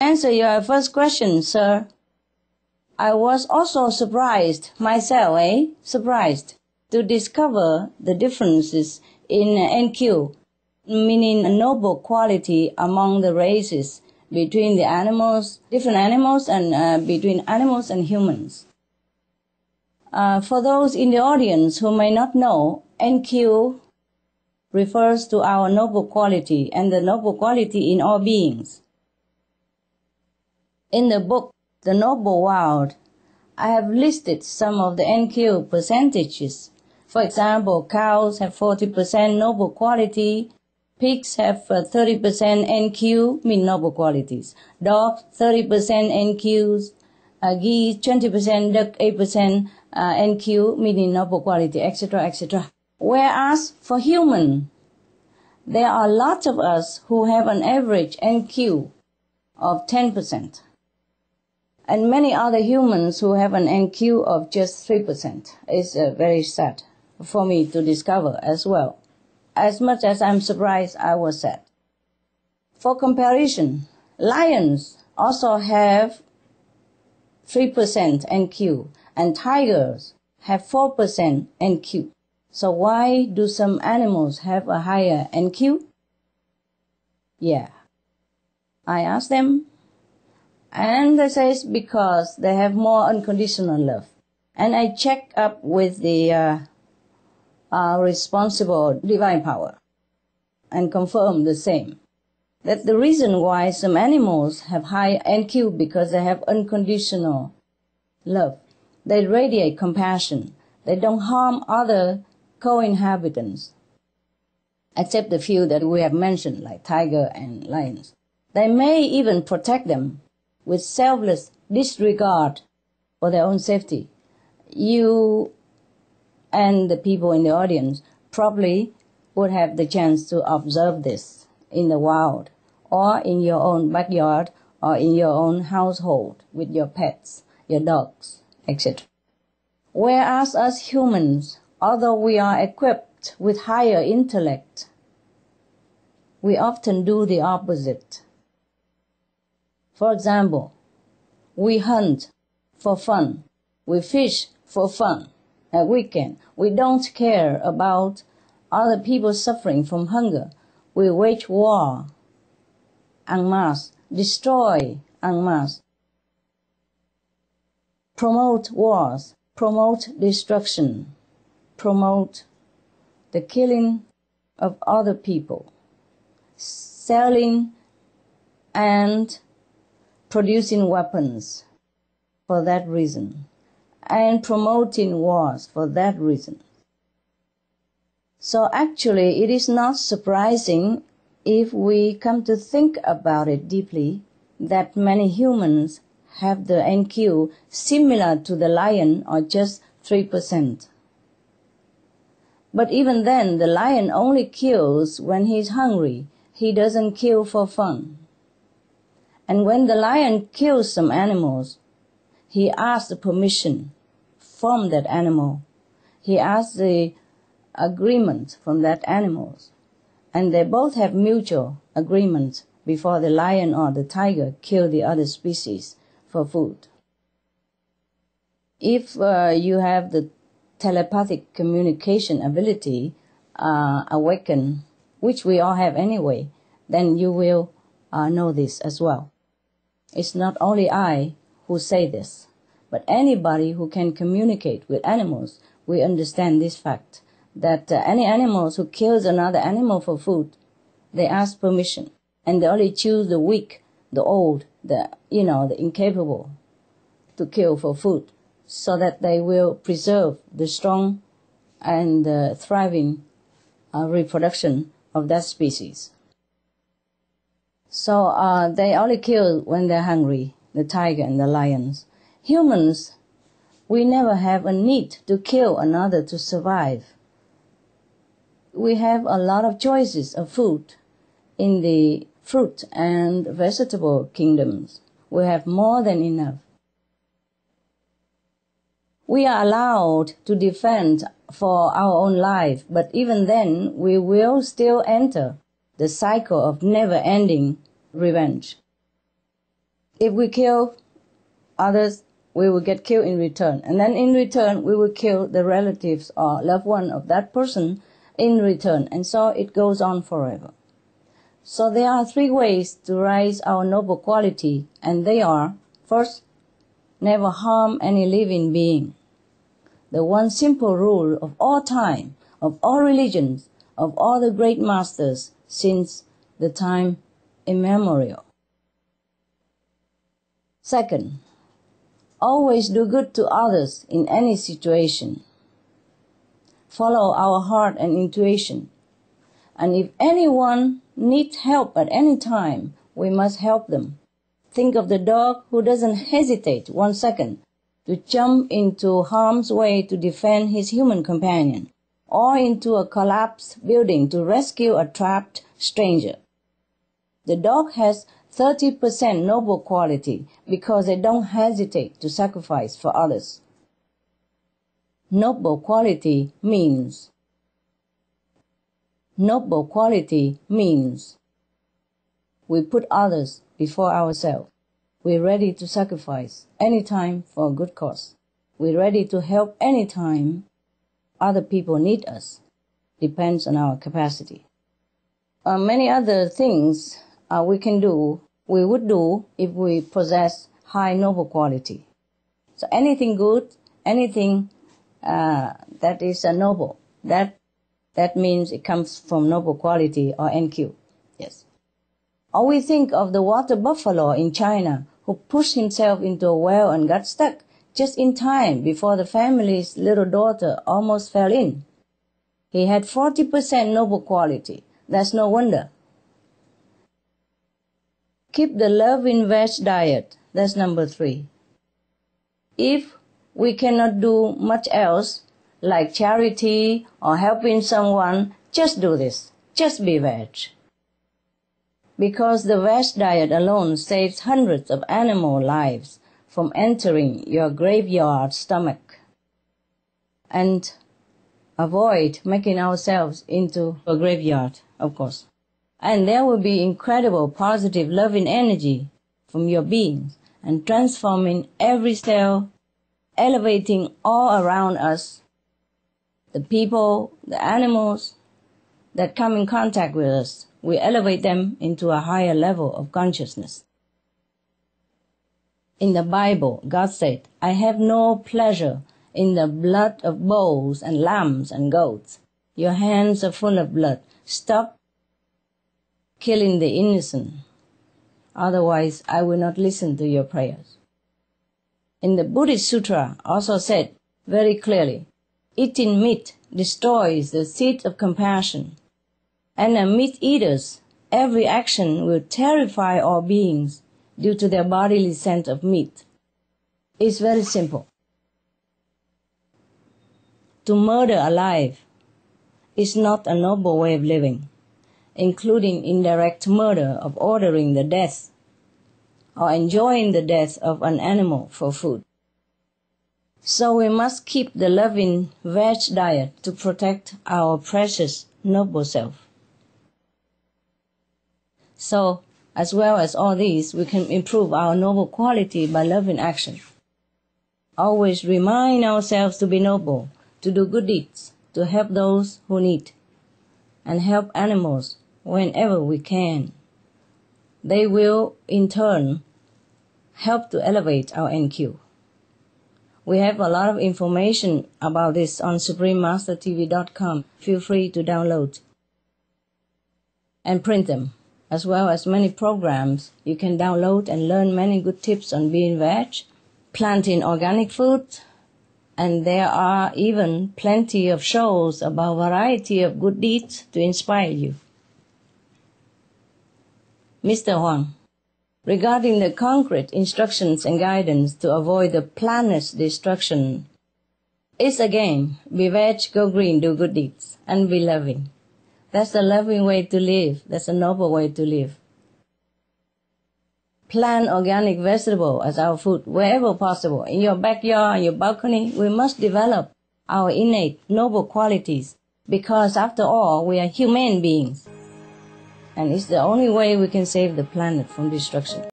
answer your first question, sir. I was also surprised myself, surprised to discover the differences in NQ, meaning a noble quality among the races between the animals, different animals, and between animals and humans. For those in the audience who may not know, NQ refers to our noble quality and the noble quality in all beings. In the book, The Noble World, I have listed some of the NQ percentages. For example, cows have 40% noble quality, pigs have 30% NQ, mean noble qualities, dogs 30% NQs, geese 20%, duck 8% NQ, meaning noble quality, etc., etc. Whereas for human, there are lots of us who have an average NQ of 10%. And many other humans who have an NQ of just 3%. It's very sad for me to discover as well. As much as I'm surprised, I was sad. For comparison, lions also have 3% NQ, and tigers have 4% NQ. So why do some animals have a higher NQ? Yeah. I asked them, and they say it's because they have more unconditional love. And I check up with the responsible divine power and confirm the same. That the reason why some animals have high NQ because they have unconditional love. They radiate compassion. They don't harm other co-inhabitants, except the few that we have mentioned, like tiger and lions. They may even protect them with selfless disregard for their own safety. You and the people in the audience probably would have the chance to observe this in the wild, or in your own backyard, or in your own household with your pets, your dogs, etc. Whereas us humans, although we are equipped with higher intellect, we often do the opposite. For example, we hunt for fun, we fish for fun at weekend. We don't care about other people suffering from hunger. We wage war en masse, destroy en masse, promote wars, promote destruction, promote the killing of other people, selling and producing weapons for that reason, and promoting wars for that reason. So actually, it is not surprising if we come to think about it deeply that many humans have the NQ similar to the lion or just 3%. But even then, the lion only kills when he's hungry. He doesn't kill for fun. And when the lion kills some animals, he asks the permission from that animal. He asks the agreement from that animal. And they both have mutual agreement before the lion or the tiger kill the other species for food. If you have the telepathic communication ability awakened, which we all have anyway, then you will know this as well. It's not only I who say this, but anybody who can communicate with animals will understand this fact, that any animals who kills another animal for food, they ask permission, and they only choose the weak, the old, the incapable to kill for food, so that they will preserve the strong and thriving reproduction of that species. So they only kill when they're hungry, the tiger and the lions. Humans, we never have a need to kill another to survive. We have a lot of choices of food in the fruit and vegetable kingdoms. We have more than enough. We are allowed to defend for our own life, but even then we will still enter the cycle of never-ending revenge. If we kill others, we will get killed in return. And then in return, we will kill the relatives or loved one of that person in return. And so it goes on forever. So there are 3 ways to rise our noble quality, and they are, first, never harm any living being. The one simple rule of all time, of all religions, of all the great masters since the time immemorial. Second, always do good to others in any situation. Follow our heart and intuition. And if anyone needs help at any time, we must help them. Think of the dog who doesn't hesitate 1 second to jump into harm's way to defend his human companion, or into a collapsed building to rescue a trapped stranger. The dog has 30% noble quality because they don't hesitate to sacrifice for others. Noble quality means we put others before ourselves. We're ready to sacrifice any time for a good cause. We're ready to help any time other people need us. Depends on our capacity. Many other things we would do if we possess high noble quality. So anything good, anything that is noble, that means it comes from noble quality or NQ. Yes. Or we think of the water buffalo in China who pushed himself into a well and got stuck just in time before the family's little daughter almost fell in. He had 40% noble quality. That's no wonder. Keep the love-in veg diet. That's number 3. If we cannot do much else, like charity or helping someone, just do this. Just be veg. Because the veg diet alone saves hundreds of animal lives from entering your graveyard stomach. And avoid making ourselves into a graveyard, of course. And there will be incredible positive loving energy from your beings and transforming every cell, elevating all around us, the people, the animals that come in contact with us. We elevate them into a higher level of consciousness. In the Bible, God said, "I have no pleasure in the blood of bulls and lambs and goats. Your hands are full of blood. Stop killing the innocent. Otherwise, I will not listen to your prayers." In the Buddhist Sutra also said very clearly, eating meat destroys the seed of compassion. And meat eaters, every action will terrify all beings due to their bodily scent of meat. It's very simple. To murder alive is not a noble way of living, including indirect murder of ordering the death or enjoying the death of an animal for food. So we must keep the loving veg diet to protect our precious noble self. So, as well as all these, we can improve our noble quality by loving action. Always remind ourselves to be noble, to do good deeds, to help those who need, and help animals whenever we can. They will, in turn, help to elevate our NQ. We have a lot of information about this on suprememastertv.com. Feel free to download and print them, as well as many programs. You can download and learn many good tips on being veg, planting organic food, and there are even plenty of shows about variety of good deeds to inspire you. Mr. Huang, regarding the concrete instructions and guidance to avoid the planet's destruction, it's again, be veg, go green, do good deeds, and be loving. That's a loving way to live. That's a noble way to live. Plant organic vegetable as our food wherever possible. In your backyard, on your balcony, we must develop our innate noble qualities because after all, we are human beings. And it's the only way we can save the planet from destruction.